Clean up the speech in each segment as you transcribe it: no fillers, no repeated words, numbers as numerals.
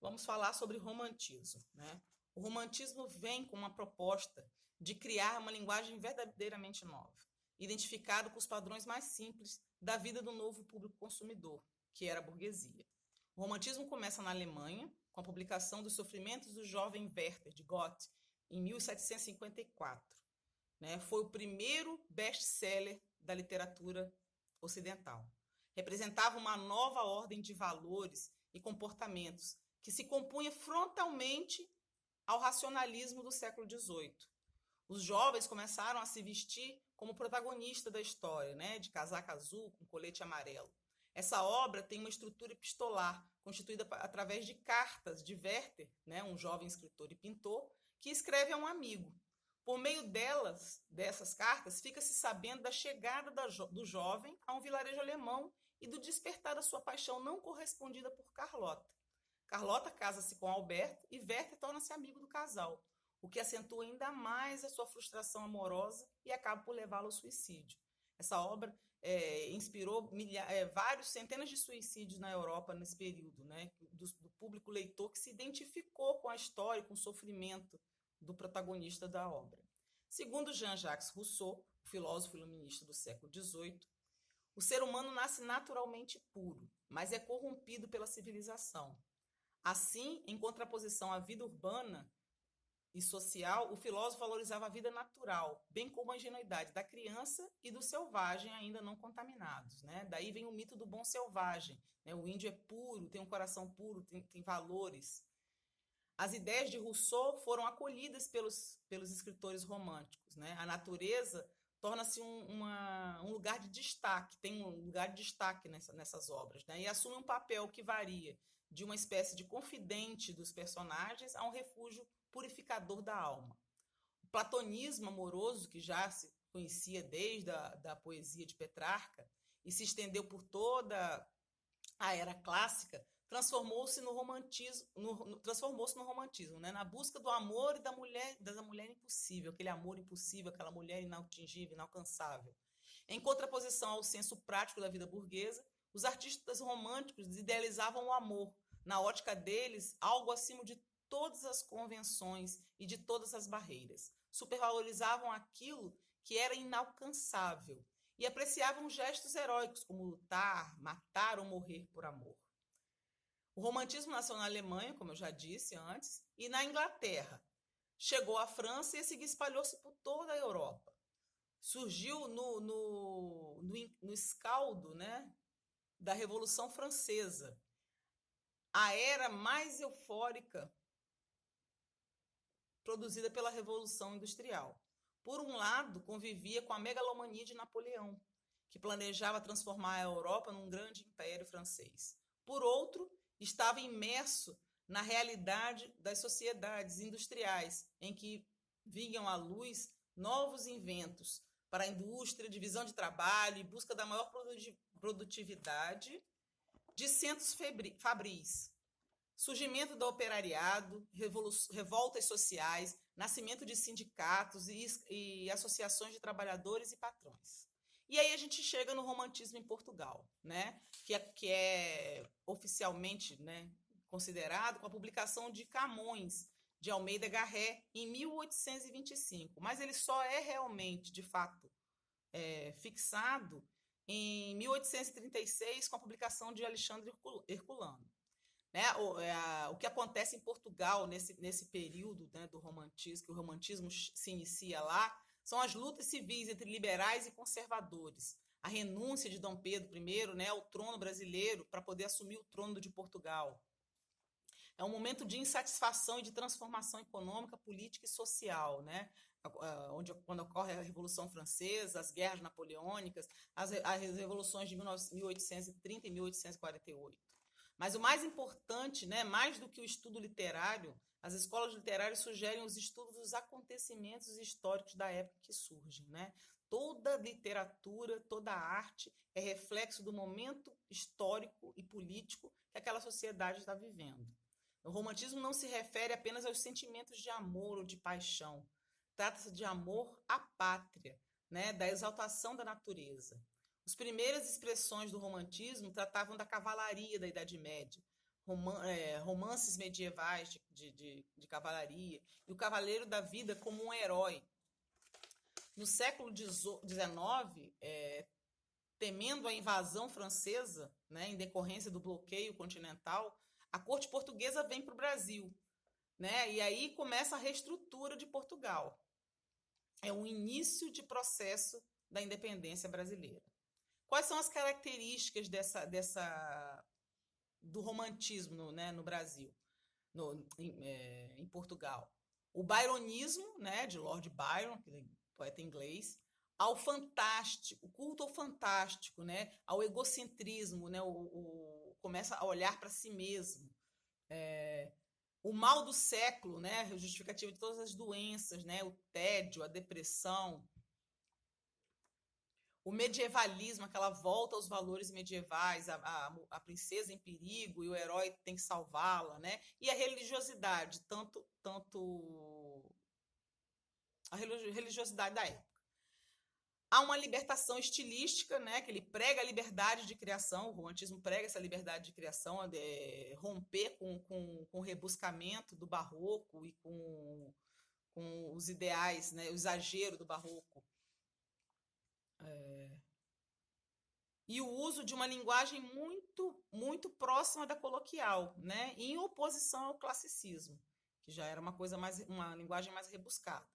Vamos falar sobre romantismo, né? O romantismo vem com uma proposta de criar uma linguagem verdadeiramente nova, identificado com os padrões mais simples da vida do novo público consumidor, que era a burguesia. O romantismo começa na Alemanha, com a publicação dos Sofrimentos do Jovem Werther, de Goethe, em 1754. Né? Foi o primeiro best-seller da literatura ocidental. Representava uma nova ordem de valores e comportamentos que se compunha frontalmente ao racionalismo do século XVIII. Os jovens começaram a se vestir como protagonista da história, né? De casaca azul com colete amarelo. Essa obra tem uma estrutura epistolar, constituída através de cartas de Werther, né? Um jovem escritor e pintor, que escreve a um amigo. Por meio dessas cartas, fica-se sabendo da chegada do jovem a um vilarejo alemão e do despertar da sua paixão não correspondida por Carlota. Carlota casa-se com Alberto e Werther torna-se amigo do casal, o que acentua ainda mais a sua frustração amorosa e acaba por levá-lo ao suicídio. Essa obra inspirou centenas de suicídios na Europa nesse período, né? do público leitor que se identificou com a história, com o sofrimento do protagonista da obra. Segundo Jean-Jacques Rousseau, o filósofo iluminista do século XVIII, o ser humano nasce naturalmente puro, mas é corrompido pela civilização. Assim, em contraposição à vida urbana e social, o filósofo valorizava a vida natural, bem como a ingenuidade da criança e do selvagem ainda não contaminados. Né? Daí vem o mito do bom selvagem. Né? O índio é puro, tem um coração puro, tem valores. As ideias de Rousseau foram acolhidas pelos escritores românticos. Né? A natureza torna-se um lugar de destaque, tem um lugar de destaque nessas obras, né? E assume um papel que varia de uma espécie de confidente dos personagens a um refúgio purificador da alma. O platonismo amoroso, que já se conhecia desde da poesia de Petrarca e se estendeu por toda a era clássica, transformou-se no romantismo, né? Na busca do amor e da mulher impossível, aquele amor impossível, aquela mulher inatingível, inalcançável. Em contraposição ao senso prático da vida burguesa, os artistas românticos idealizavam o amor, na ótica deles, algo acima de todas as convenções e de todas as barreiras. Supervalorizavam aquilo que era inalcançável e apreciavam gestos heróicos, como lutar, matar ou morrer por amor. O romantismo nasceu na Alemanha, como eu já disse antes, e na Inglaterra. Chegou à França e a seguir espalhou-se por toda a Europa. Surgiu no escaldo, né, da Revolução Francesa, a era mais eufórica produzida pela Revolução Industrial. Por um lado, convivia com a megalomania de Napoleão, que planejava transformar a Europa num grande império francês. Por outro, estava imerso na realidade das sociedades industriais, em que vinham à luz novos inventos para a indústria, divisão de trabalho e busca da maior produtividade de centros fabris. Surgimento do operariado, revoltas sociais, nascimento de sindicatos e associações de trabalhadores e patrões. E aí a gente chega no romantismo em Portugal, né? que é oficialmente, né, considerado com a publicação de Camões, de Almeida Garré, em 1825. Mas ele só é realmente, de fato, fixado em 1836, com a publicação de Alexandre Herculano. Né? O que acontece em Portugal nesse período, né, do romantismo, que o romantismo se inicia lá, são as lutas civis entre liberais e conservadores, a renúncia de Dom Pedro I, né, ao trono brasileiro para poder assumir o trono de Portugal. É um momento de insatisfação e de transformação econômica, política e social, né? Quando ocorre a Revolução Francesa, as guerras napoleônicas, as revoluções de 1830 e 1848. Mas o mais importante, né, mais do que o estudo literário, as escolas literárias sugerem os estudos dos acontecimentos históricos da época que surgem. Né? Toda literatura, toda arte é reflexo do momento histórico e político que aquela sociedade está vivendo. O romantismo não se refere apenas aos sentimentos de amor ou de paixão. Trata-se de amor à pátria, né, da exaltação da natureza. As primeiras expressões do romantismo tratavam da cavalaria da Idade Média. romances medievais de cavalaria, e o cavaleiro da vida como um herói. No século XIX, temendo a invasão francesa, né, em decorrência do bloqueio continental, a corte portuguesa vem para o Brasil, né, e aí começa a reestrutura de Portugal. É o início de processo da independência brasileira. Quais são as características do romantismo, né, no Brasil, em Portugal? O byronismo, né, de Lord Byron, poeta inglês, ao fantástico, o culto ao fantástico, né, ao egocentrismo, né, começa a olhar para si mesmo. O mal do século, né, justificativa de todas as doenças, né, o tédio, a depressão. O medievalismo, aquela volta aos valores medievais, a princesa em perigo e o herói tem que salvá-la, né? E a religiosidade, tanto a religiosidade da época. Há uma libertação estilística, né, que ele prega a liberdade de criação, o romantismo prega essa liberdade de criação, romper com o rebuscamento do barroco e com os ideais, né, o exagero do barroco. E o uso de uma linguagem muito próxima da coloquial, né, em oposição ao classicismo, que já era uma linguagem mais rebuscada.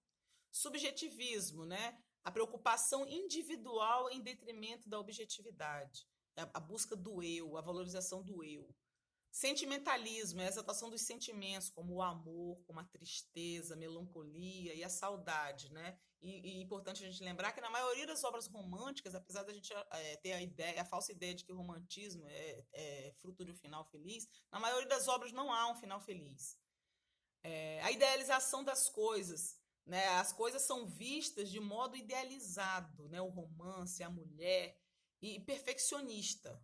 Subjetivismo, né, a preocupação individual em detrimento da objetividade, a busca do eu, a valorização do eu. Sentimentalismo é a exaltação dos sentimentos, como o amor, como a tristeza, a melancolia e a saudade, né? E é importante a gente lembrar que na maioria das obras românticas, apesar da gente ter a falsa ideia de que o romantismo é fruto de um final feliz, na maioria das obras não há um final feliz. A idealização das coisas, né? As coisas são vistas de modo idealizado, né? O romance, a mulher, e perfeccionista,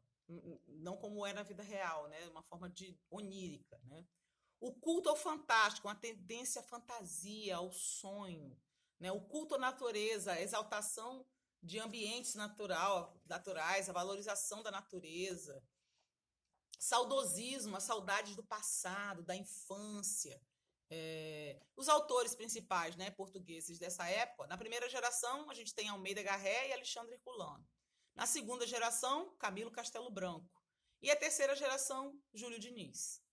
não como é na vida real, né? Uma forma onírica, né? O culto ao fantástico, uma tendência à fantasia, ao sonho, né? O culto à natureza, a exaltação de ambientes naturais, a valorização da natureza. Saudosismo, a saudade do passado, da infância. Os autores principais, né, portugueses dessa época, na primeira geração a gente tem Almeida Garré e Alexandre Herculano. Na segunda geração, Camilo Castelo Branco. E a terceira geração, Júlio Diniz.